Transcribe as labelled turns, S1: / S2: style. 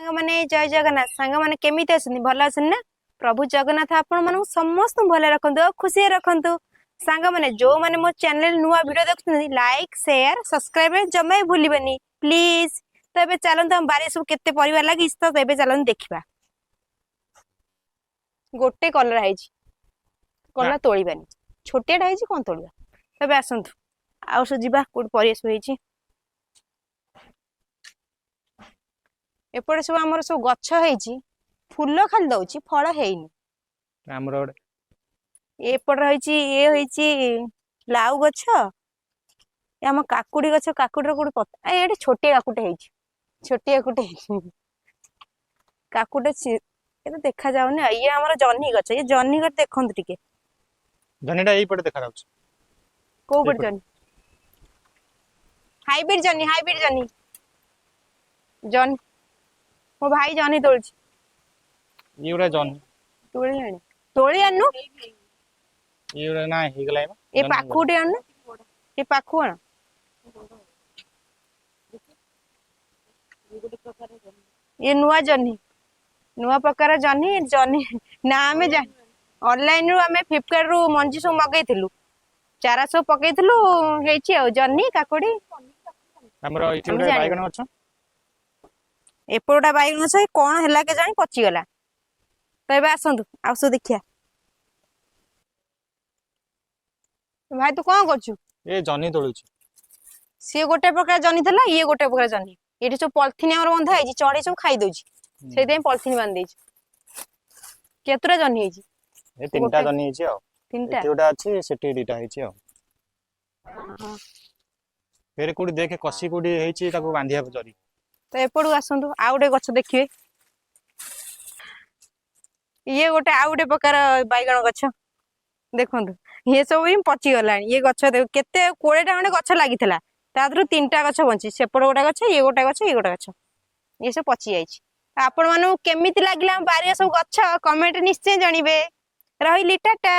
S1: सांग माने जय जगन्नाथ सांग माने केमिति अछन भल अछन ना प्रभु जगन्नाथ आपण मानू समस्त भले रखंतु खुशी रखंतु सांग माने जो माने मो चैनल नुआ वीडियो देखुछन लाइक शेयर सब्सक्राइब जम्मे भूलिबनी प्लीज। तो एबे चलंत हम बारे सब केते परिवार लागि तो एबे चलन देखिबा गोटे कलर आइछि कलर तोड़ीबानी छोटियाटा आइछि कोन तोड़िबा एबे आसंतु आउ सो जिबा कोड परिस होइछि एपटे सब हमर सब गच्छ हेइछि फूल खाली दउछि फल हेइनि
S2: हमर
S1: एपट रहिछि ए होइछि लाउ गच्छ ए हम काकुडी गच्छ काकुडीर कोड पत्ता ए एटे छोटिया काकुटे हेइछि छोटिया काकुटे हेइछि काकुटे एते देखा जाउनी ये हमर जन्ही गच्छ ये जन्ही गच्छ देखंतु टिके
S2: जन्हीटा एई पटे देखा जाउछि
S1: को पट जन्ही हाइब्रिड जन्ही जन मो भाई जन्ही तोलछि
S2: इउरा जन
S1: तोली आनु
S2: इउरा ना हे गलाय
S1: ए पाखुटे आनु ए पाखु आनु ये नुआ प्रकार जन्ही ना आमे ऑनलाइन रु आमे फ्लिपकार्ट रु मंजी सब मगैथिलु चारा सब पकैथिलु हेछि आ जन्ही काकुडी
S2: हमरो इचुडे बाइगण गछ
S1: एपोडा बाइगण गछ कोन हैला के जानि पची गला तो एबे आसंतु आसु देखिया भाई तू कौन करछु
S2: ए जन्ही तोलुछि
S1: सी गोटे प्रकार जन्ही थला ये गोटे प्रकार जन्ही एठी सब पॉलिथिन हमर बंधा हेछि चढ़ी सब खाई दोछि सेइ देम पॉलिथिन बांध देछि केतरा जन्ही हेछि
S2: ए तीनटा जन्ही हेछि आ
S1: तीनटा
S2: एतोडा अछि सेठी दुटा हेछि आ फेर कोडी देखे कसी कोडी हेछि ताको बांधिया जरी
S1: तो एपडू आसंतु आ गोटे गछ देखिए ये गोटे आ गोटे प्रकार बैगण गछ देखंतु ये सब ही पची गला ये गछ केते 20टा खंडे गछ लागितला तादरु 3टा गछ बंची सेपड़ गोटा गछ ये गोटा गछ ये गोटा गछ ये सब पची जाइछि आपण मानु केमिति लागिला बारिया सब गछ कमेंट निश्चय जणिबे रहिली टाटा।